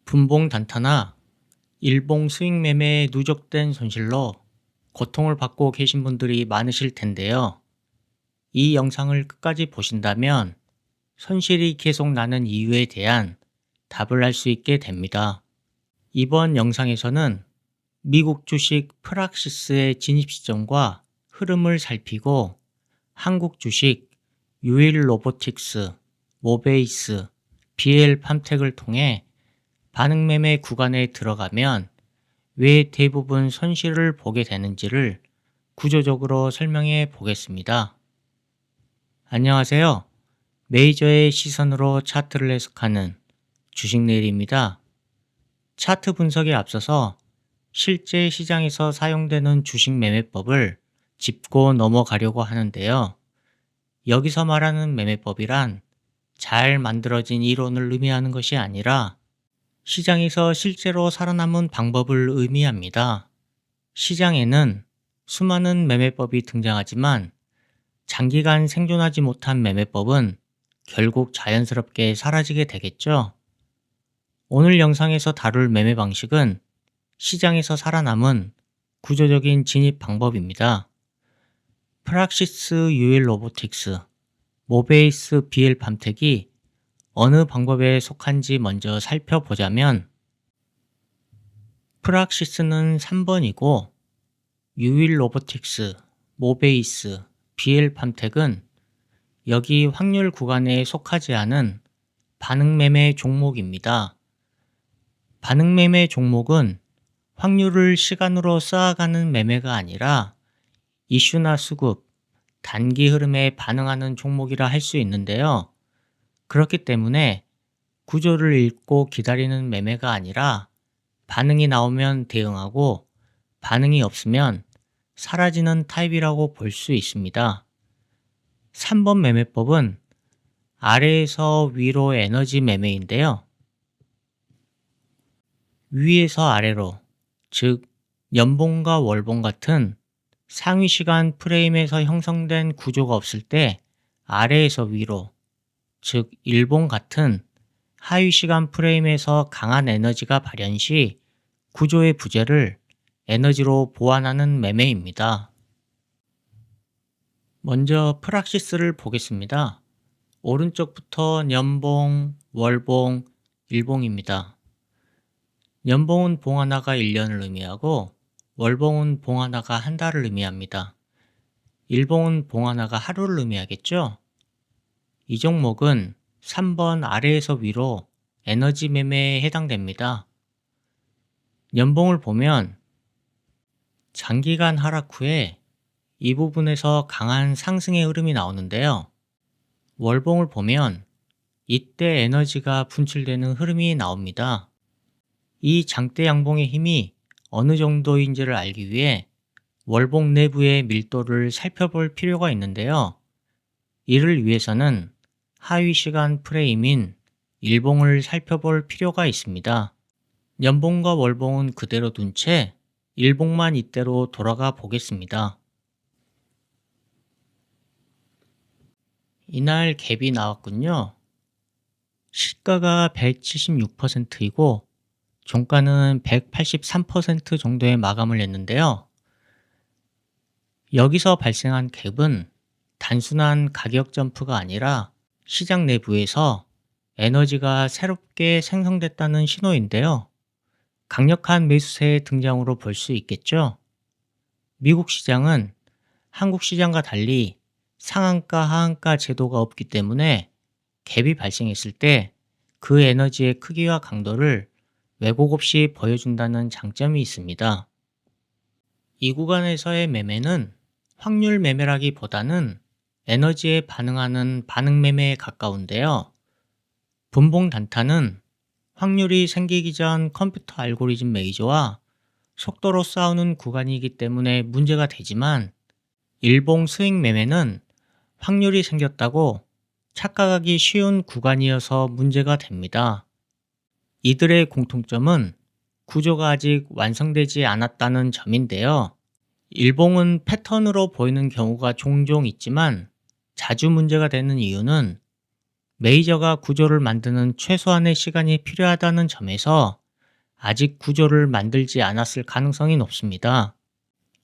분봉 단타나 일봉 수익 매매에 누적된 손실로 고통을 받고 계신 분들이 많으실 텐데요. 이 영상을 끝까지 보신다면 손실이 계속 나는 이유에 대한 답을 알 수 있게 됩니다. 이번 영상에서는 미국 주식 프락시스의 진입 시점과 흐름을 살피고 한국 주식 유일 로보틱스, 모베이스, BL 팜텍을 통해 반응 매매 구간에 들어가면 왜 대부분 손실을 보게 되는지를 구조적으로 설명해 보겠습니다. 안녕하세요. 메이저의 시선으로 차트를 해석하는 주식내일입니다. 차트 분석에 앞서서 실제 시장에서 사용되는 주식 매매법을 짚고 넘어가려고 하는데요. 여기서 말하는 매매법이란 잘 만들어진 이론을 의미하는 것이 아니라 시장에서 실제로 살아남은 방법을 의미합니다. 시장에는 수많은 매매법이 등장하지만 장기간 생존하지 못한 매매법은 결국 자연스럽게 사라지게 되겠죠. 오늘 영상에서 다룰 매매 방식은 시장에서 살아남은 구조적인 진입 방법입니다. 프락시스 유일 로보틱스, 모베이스 BL 팜텍이 어느 방법에 속한지 먼저 살펴보자면 프락시스는 3번이고 유일 로보틱스, 모베이스, BL 팜텍은 여기 확률 구간에 속하지 않은 반응매매 종목입니다. 반응매매 종목은 확률을 시간으로 쌓아가는 매매가 아니라 이슈나 수급, 단기 흐름에 반응하는 종목이라 할 수 있는데요. 그렇기 때문에 구조를 읽고 기다리는 매매가 아니라 반응이 나오면 대응하고 반응이 없으면 사라지는 타입이라고 볼 수 있습니다. 3번 매매법은 아래에서 위로 에너지 매매인데요. 위에서 아래로, 즉 연봉과 월봉 같은 상위 시간 프레임에서 형성된 구조가 없을 때 아래에서 위로, 즉 일봉 같은 하위 시간 프레임에서 강한 에너지가 발현 시 구조의 부재를 에너지로 보완하는 매매입니다. 먼저 프락시스를 보겠습니다. 오른쪽부터 연봉, 월봉, 일봉입니다. 연봉은 봉 하나가 1년을 의미하고 월봉은 봉 하나가 한 달을 의미합니다. 일봉은 봉 하나가 하루를 의미하겠죠? 이 종목은 3번 아래에서 위로 에너지 매매에 해당됩니다. 연봉을 보면 장기간 하락 후에 이 부분에서 강한 상승의 흐름이 나오는데요. 월봉을 보면 이때 에너지가 분출되는 흐름이 나옵니다. 이 장대 양봉의 힘이 어느 정도인지를 알기 위해 월봉 내부의 밀도를 살펴볼 필요가 있는데요. 이를 위해서는 하위 시간 프레임인 일봉을 살펴볼 필요가 있습니다. 연봉과 월봉은 그대로 둔 채 일봉만 이대로 돌아가 보겠습니다. 이날 갭이 나왔군요. 시가가 176%이고 종가는 183% 정도의 마감을 했는데요. 여기서 발생한 갭은 단순한 가격 점프가 아니라 시장 내부에서 에너지가 새롭게 생성됐다는 신호인데요. 강력한 매수세의 등장으로 볼 수 있겠죠. 미국 시장은 한국 시장과 달리 상한가, 하한가 제도가 없기 때문에 갭이 발생했을 때 그 에너지의 크기와 강도를 왜곡 없이 보여준다는 장점이 있습니다. 이 구간에서의 매매는 확률 매매라기보다는 에너지에 반응하는 반응 매매에 가까운데요. 분봉 단타는 확률이 생기기 전 컴퓨터 알고리즘 메이저와 속도로 싸우는 구간이기 때문에 문제가 되지만 일봉 스윙 매매는 확률이 생겼다고 착각하기 쉬운 구간이어서 문제가 됩니다. 이들의 공통점은 구조가 아직 완성되지 않았다는 점인데요. 일봉은 패턴으로 보이는 경우가 종종 있지만 자주 문제가 되는 이유는 메이저가 구조를 만드는 최소한의 시간이 필요하다는 점에서 아직 구조를 만들지 않았을 가능성이 높습니다.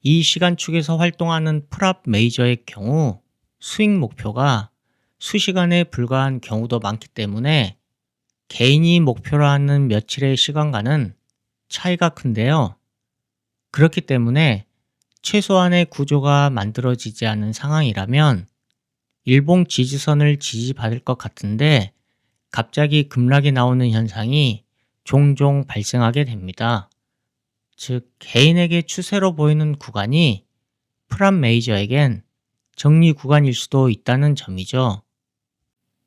이 시간축에서 활동하는 프랍 메이저의 경우 스윙 목표가 수시간에 불과한 경우도 많기 때문에 개인이 목표로 하는 며칠의 시간과는 차이가 큰데요. 그렇기 때문에 최소한의 구조가 만들어지지 않은 상황이라면 일봉 지지선을 지지받을 것 같은데 갑자기 급락이 나오는 현상이 종종 발생하게 됩니다. 즉, 개인에게 추세로 보이는 구간이 프랍 메이저에겐 정리 구간일 수도 있다는 점이죠.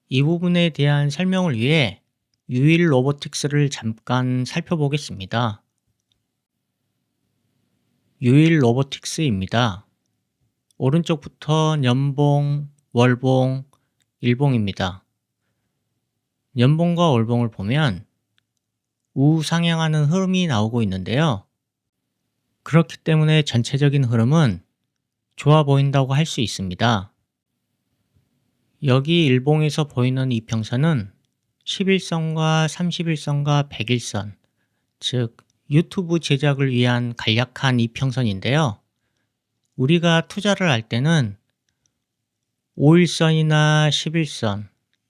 이 부분에 대한 설명을 위해 유일 로보틱스를 잠깐 살펴보겠습니다. 유일 로보틱스입니다. 오른쪽부터 년봉, 월봉, 일봉입니다. 년봉과 월봉을 보면 우상향하는 흐름이 나오고 있는데요. 그렇기 때문에 전체적인 흐름은 좋아 보인다고 할 수 있습니다. 여기 일봉에서 보이는 이평선은 11선과 31선과 100일선, 즉 유튜브 제작을 위한 간략한 이평선인데요. 우리가 투자를 할 때는 5일선이나 11선,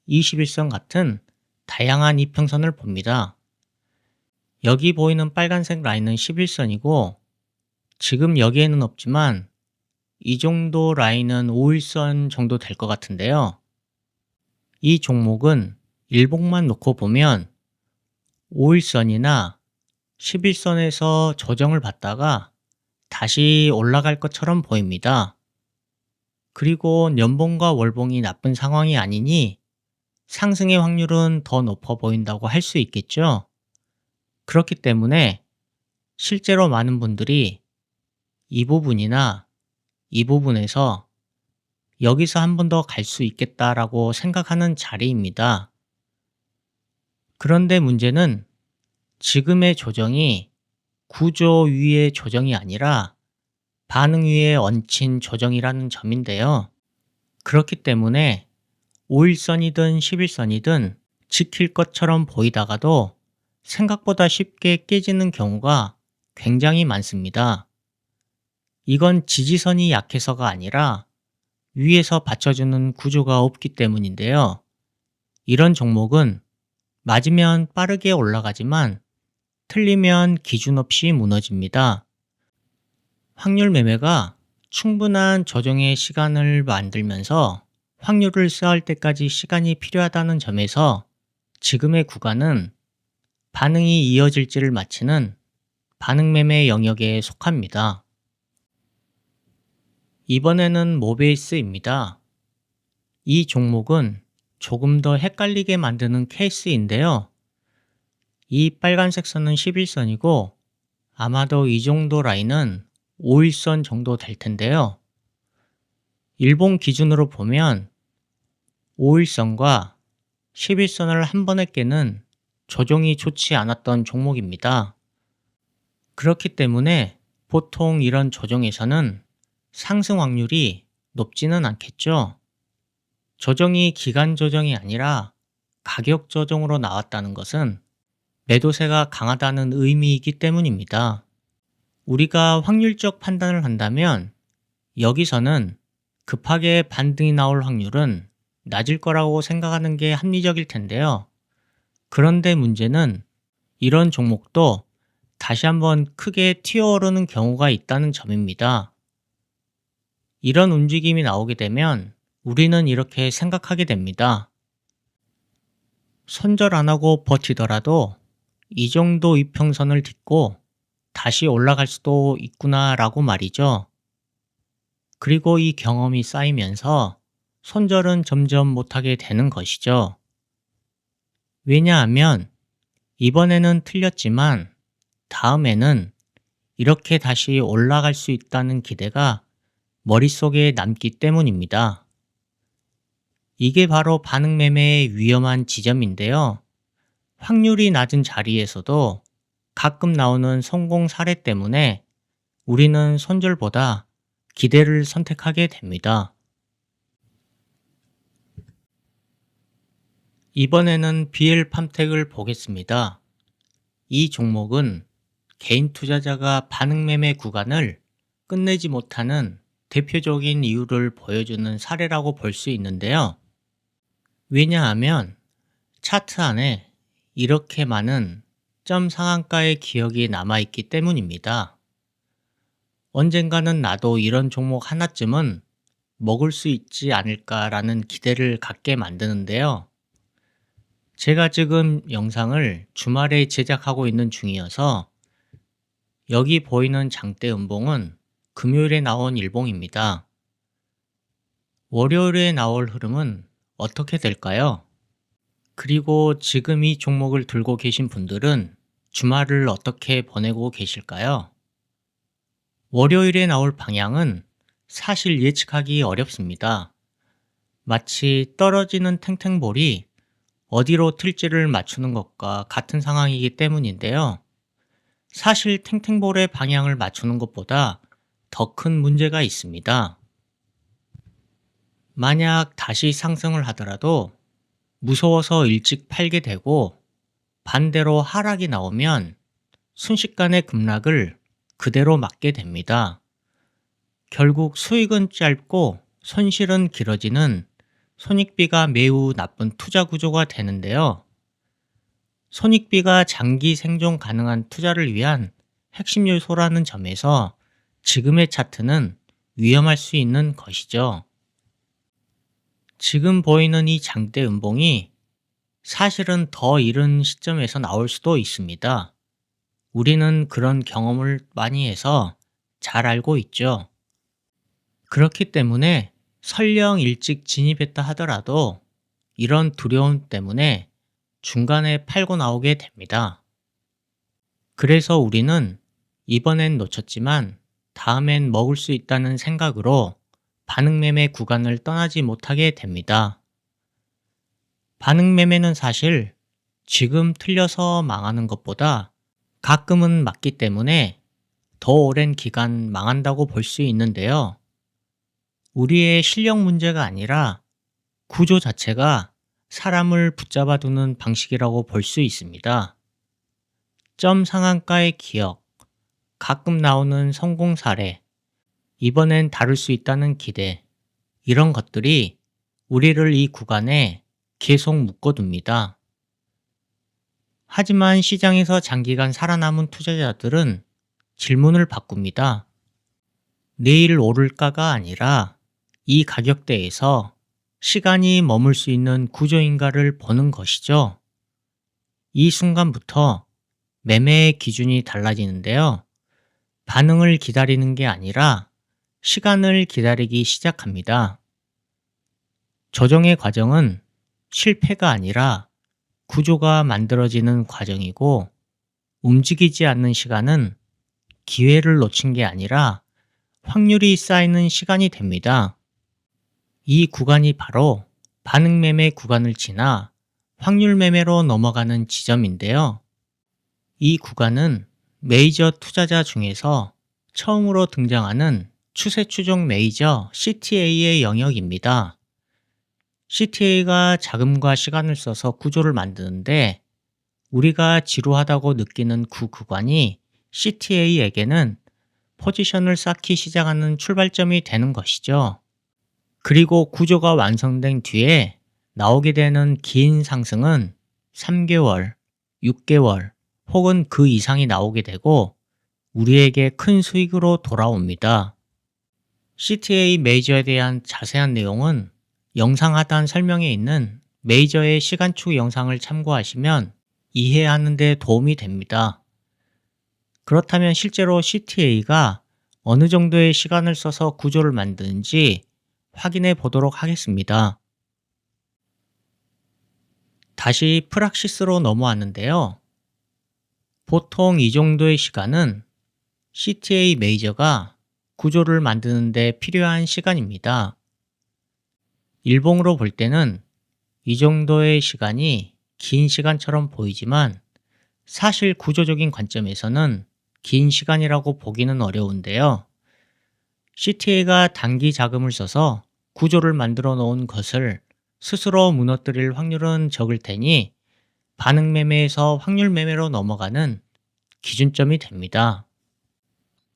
21선 같은 다양한 이평선을 봅니다. 여기 보이는 빨간색 라인은 11선이고 지금 여기에는 없지만 이 정도 라인은 5일선 정도 될 것 같은데요. 이 종목은 일봉만 놓고 보면 5일선이나 11선에서 조정을 받다가 다시 올라갈 것처럼 보입니다. 그리고 연봉과 월봉이 나쁜 상황이 아니니 상승의 확률은 더 높아 보인다고 할 수 있겠죠. 그렇기 때문에 실제로 많은 분들이 이 부분이나 이 부분에서 여기서 한 번 더 갈 수 있겠다라고 생각하는 자리입니다. 그런데 문제는 지금의 조정이 구조 위의 조정이 아니라 반응 위에 얹힌 조정이라는 점인데요. 그렇기 때문에 5일선이든 11선이든 지킬 것처럼 보이다가도 생각보다 쉽게 깨지는 경우가 굉장히 많습니다. 이건 지지선이 약해서가 아니라 위에서 받쳐주는 구조가 없기 때문인데요. 이런 종목은 맞으면 빠르게 올라가지만 틀리면 기준 없이 무너집니다. 확률 매매가 충분한 조정의 시간을 만들면서 확률을 쌓을 때까지 시간이 필요하다는 점에서 지금의 구간은 반응이 이어질지를 마치는 반응 매매 영역에 속합니다. 이번에는 모베이스입니다. 이 종목은 조금 더 헷갈리게 만드는 케이스인데요. 이 빨간색 선은 11선이고 아마도 이 정도 라인은 5일선 정도 될 텐데요. 일봉 기준으로 보면 5일선과 11선을 한 번에 깨는 조정이 좋지 않았던 종목입니다. 그렇기 때문에 보통 이런 조정에서는 상승 확률이 높지는 않겠죠. 조정이 기간 조정이 아니라 가격 조정으로 나왔다는 것은 매도세가 강하다는 의미이기 때문입니다. 우리가 확률적 판단을 한다면 여기서는 급하게 반등이 나올 확률은 낮을 거라고 생각하는 게 합리적일 텐데요. 그런데 문제는 이런 종목도 다시 한번 크게 튀어오르는 경우가 있다는 점입니다. 이런 움직임이 나오게 되면 우리는 이렇게 생각하게 됩니다. 손절 안 하고 버티더라도 이 정도 이평선을 딛고 다시 올라갈 수도 있구나 라고 말이죠. 그리고 이 경험이 쌓이면서 손절은 점점 못하게 되는 것이죠. 왜냐하면 이번에는 틀렸지만 다음에는 이렇게 다시 올라갈 수 있다는 기대가 머릿속에 남기 때문입니다. 이게 바로 반응 매매의 위험한 지점인데요. 확률이 낮은 자리에서도 가끔 나오는 성공 사례 때문에 우리는 손절보다 기대를 선택하게 됩니다. 이번에는 BL 팜텍을 보겠습니다. 이 종목은 개인 투자자가 반응매매 구간을 끝내지 못하는 대표적인 이유를 보여주는 사례라고 볼 수 있는데요. 왜냐하면 차트 안에 이렇게 많은 점 상한가의 기억이 남아있기 때문입니다. 언젠가는 나도 이런 종목 하나쯤은 먹을 수 있지 않을까라는 기대를 갖게 만드는데요. 제가 지금 영상을 주말에 제작하고 있는 중이어서 여기 보이는 장대 음봉은 금요일에 나온 일봉입니다. 월요일에 나올 흐름은 어떻게 될까요? 그리고 지금 이 종목을 들고 계신 분들은 주말을 어떻게 보내고 계실까요? 월요일에 나올 방향은 사실 예측하기 어렵습니다. 마치 떨어지는 탱탱볼이 어디로 튈지를 맞추는 것과 같은 상황이기 때문인데요. 사실 탱탱볼의 방향을 맞추는 것보다 더 큰 문제가 있습니다. 만약 다시 상승을 하더라도 무서워서 일찍 팔게 되고 반대로 하락이 나오면 순식간에 급락을 그대로 맞게 됩니다. 결국 수익은 짧고 손실은 길어지는 손익비가 매우 나쁜 투자 구조가 되는데요. 손익비가 장기 생존 가능한 투자를 위한 핵심 요소라는 점에서 지금의 차트는 위험할 수 있는 것이죠. 지금 보이는 이 장대 음봉이 사실은 더 이른 시점에서 나올 수도 있습니다. 우리는 그런 경험을 많이 해서 잘 알고 있죠. 그렇기 때문에 설령 일찍 진입했다 하더라도 이런 두려움 때문에 중간에 팔고 나오게 됩니다. 그래서 우리는 이번엔 놓쳤지만 다음엔 먹을 수 있다는 생각으로 반응매매 구간을 떠나지 못하게 됩니다. 반응매매는 사실 지금 틀려서 망하는 것보다 가끔은 맞기 때문에 더 오랜 기간 망한다고 볼 수 있는데요. 우리의 실력 문제가 아니라 구조 자체가 사람을 붙잡아 두는 방식이라고 볼 수 있습니다. 점 상한가의 기억, 가끔 나오는 성공 사례, 이번엔 다룰 수 있다는 기대, 이런 것들이 우리를 이 구간에 계속 묶어둡니다. 하지만 시장에서 장기간 살아남은 투자자들은 질문을 바꿉니다. 내일 오를까가 아니라 이 가격대에서 시간이 머물 수 있는 구조인가를 보는 것이죠. 이 순간부터 매매의 기준이 달라지는데요. 반응을 기다리는 게 아니라 시간을 기다리기 시작합니다. 조정의 과정은 실패가 아니라 구조가 만들어지는 과정이고 움직이지 않는 시간은 기회를 놓친 게 아니라 확률이 쌓이는 시간이 됩니다. 이 구간이 바로 반응매매 구간을 지나 확률 매매로 넘어가는 지점인데요. 이 구간은 메이저 투자자 중에서 처음으로 등장하는 추세 추종 메이저 CTA의 영역입니다. CTA가 자금과 시간을 써서 구조를 만드는데 우리가 지루하다고 느끼는 그 구간이 CTA에게는 포지션을 쌓기 시작하는 출발점이 되는 것이죠. 그리고 구조가 완성된 뒤에 나오게 되는 긴 상승은 3개월, 6개월 혹은 그 이상이 나오게 되고 우리에게 큰 수익으로 돌아옵니다. CTA 메이저에 대한 자세한 내용은 영상 하단 설명에 있는 메이저의 시간축 영상을 참고하시면 이해하는 데 도움이 됩니다. 그렇다면 실제로 CTA가 어느 정도의 시간을 써서 구조를 만드는지 확인해 보도록 하겠습니다. 다시 프락시스로 넘어왔는데요. 보통 이 정도의 시간은 CTA 메이저가 구조를 만드는 데 필요한 시간입니다. 일봉으로 볼 때는 이 정도의 시간이 긴 시간처럼 보이지만 사실 구조적인 관점에서는 긴 시간이라고 보기는 어려운데요. CTA가 단기 자금을 써서 구조를 만들어 놓은 것을 스스로 무너뜨릴 확률은 적을 테니 반응 매매에서 확률 매매로 넘어가는 기준점이 됩니다.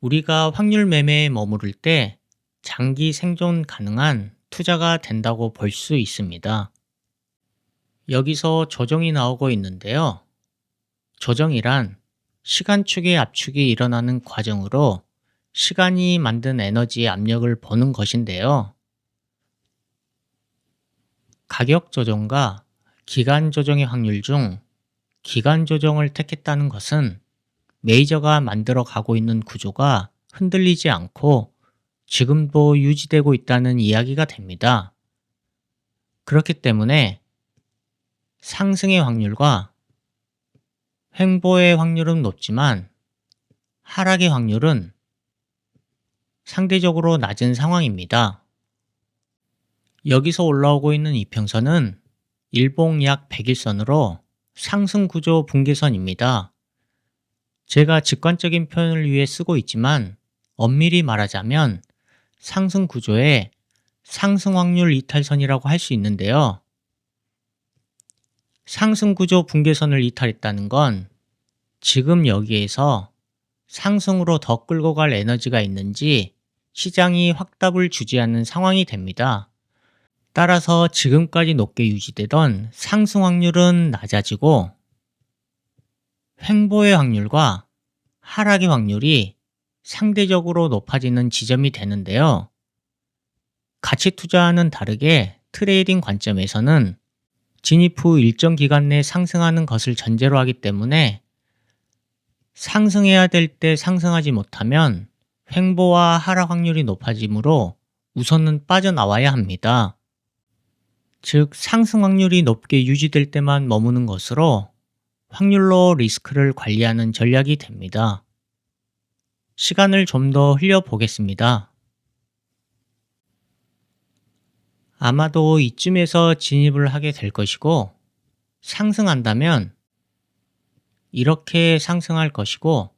우리가 확률 매매에 머무를 때 장기 생존 가능한 투자가 된다고 볼 수 있습니다. 여기서 조정이 나오고 있는데요. 조정이란 시간축의 압축이 일어나는 과정으로 시간이 만든 에너지의 압력을 보는 것인데요. 가격 조정과 기간 조정의 확률 중 기간 조정을 택했다는 것은 메이저가 만들어 가고 있는 구조가 흔들리지 않고 지금도 유지되고 있다는 이야기가 됩니다. 그렇기 때문에 상승의 확률과 횡보의 확률은 높지만 하락의 확률은 상대적으로 낮은 상황입니다. 여기서 올라오고 있는 이평선은 일봉 약 100일선으로 상승 구조 붕괴선입니다. 제가 직관적인 표현을 위해 쓰고 있지만 엄밀히 말하자면 상승 구조의 상승 확률 이탈선이라고 할 수 있는데요. 상승 구조 붕괴선을 이탈했다는 건 지금 여기에서 상승으로 더 끌고 갈 에너지가 있는지 시장이 확답을 주지 않는 상황이 됩니다. 따라서 지금까지 높게 유지되던 상승 확률은 낮아지고 횡보의 확률과 하락의 확률이 상대적으로 높아지는 지점이 되는데요. 가치 투자와는 다르게 트레이딩 관점에서는 진입 후 일정 기간 내 상승하는 것을 전제로 하기 때문에 상승해야 될 때 상승하지 못하면 횡보와 하락 확률이 높아지므로 우선은 빠져나와야 합니다. 즉 상승 확률이 높게 유지될 때만 머무는 것으로 확률로 리스크를 관리하는 전략이 됩니다. 시간을 좀 더 흘려보겠습니다. 아마도 이쯤에서 진입을 하게 될 것이고 상승한다면 이렇게 상승할 것이고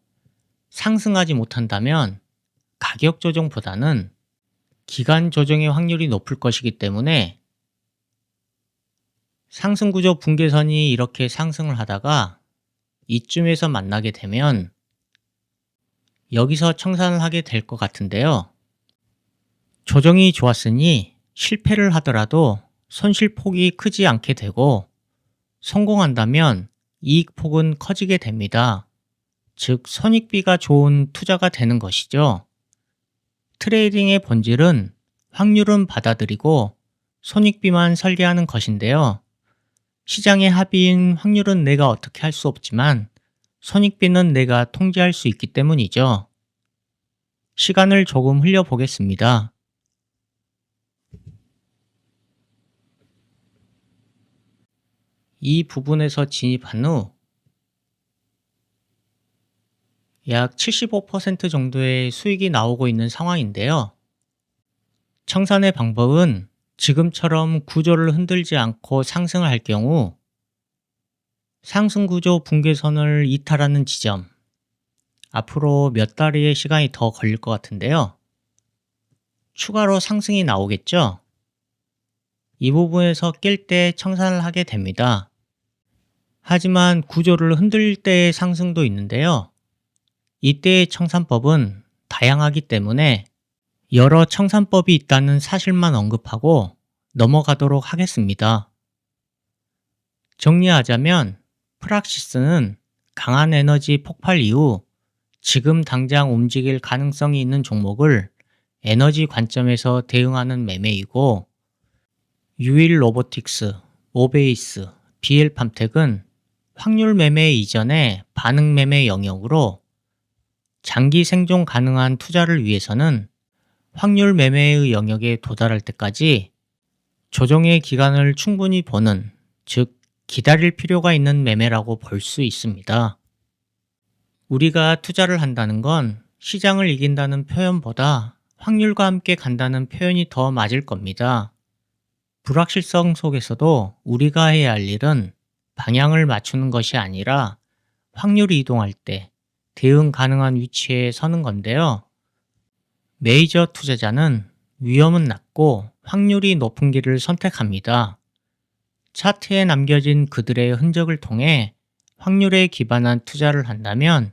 상승하지 못한다면 가격 조정보다는 기간 조정의 확률이 높을 것이기 때문에 상승 구조 붕괴선이 이렇게 상승을 하다가 이쯤에서 만나게 되면 여기서 청산을 하게 될 것 같은데요. 조정이 좋았으니 실패를 하더라도 손실폭이 크지 않게 되고 성공한다면 이익폭은 커지게 됩니다. 즉 손익비가 좋은 투자가 되는 것이죠. 트레이딩의 본질은 확률은 받아들이고 손익비만 설계하는 것인데요. 시장의 합의인 확률은 내가 어떻게 할 수 없지만 손익비는 내가 통제할 수 있기 때문이죠. 시간을 조금 흘려보겠습니다. 이 부분에서 진입한 후 약 75% 정도의 수익이 나오고 있는 상황인데요. 청산의 방법은 지금처럼 구조를 흔들지 않고 상승을 할 경우 상승 구조 붕괴선을 이탈하는 지점, 앞으로 몇 달의 시간이 더 걸릴 것 같은데요. 추가로 상승이 나오겠죠? 이 부분에서 깰 때 청산을 하게 됩니다. 하지만 구조를 흔들 때의 상승도 있는데요. 이때의 청산법은 다양하기 때문에 여러 청산법이 있다는 사실만 언급하고 넘어가도록 하겠습니다. 정리하자면 프락시스는 강한 에너지 폭발 이후 지금 당장 움직일 가능성이 있는 종목을 에너지 관점에서 대응하는 매매이고 유일 로보틱스, 모베이스, BL팜텍은 확률 매매 이전의 반응 매매 영역으로 장기 생존 가능한 투자를 위해서는 확률 매매의 영역에 도달할 때까지 조정의 기간을 충분히 보는, 즉 기다릴 필요가 있는 매매라고 볼 수 있습니다. 우리가 투자를 한다는 건 시장을 이긴다는 표현보다 확률과 함께 간다는 표현이 더 맞을 겁니다. 불확실성 속에서도 우리가 해야 할 일은 방향을 맞추는 것이 아니라 확률이 이동할 때 대응 가능한 위치에 서는 건데요. 메이저 투자자는 위험은 낮고 확률이 높은 길을 선택합니다. 차트에 남겨진 그들의 흔적을 통해 확률에 기반한 투자를 한다면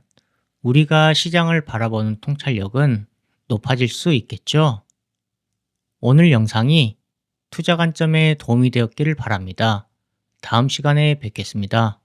우리가 시장을 바라보는 통찰력은 높아질 수 있겠죠. 오늘 영상이 투자 관점에 도움이 되었기를 바랍니다. 다음 시간에 뵙겠습니다.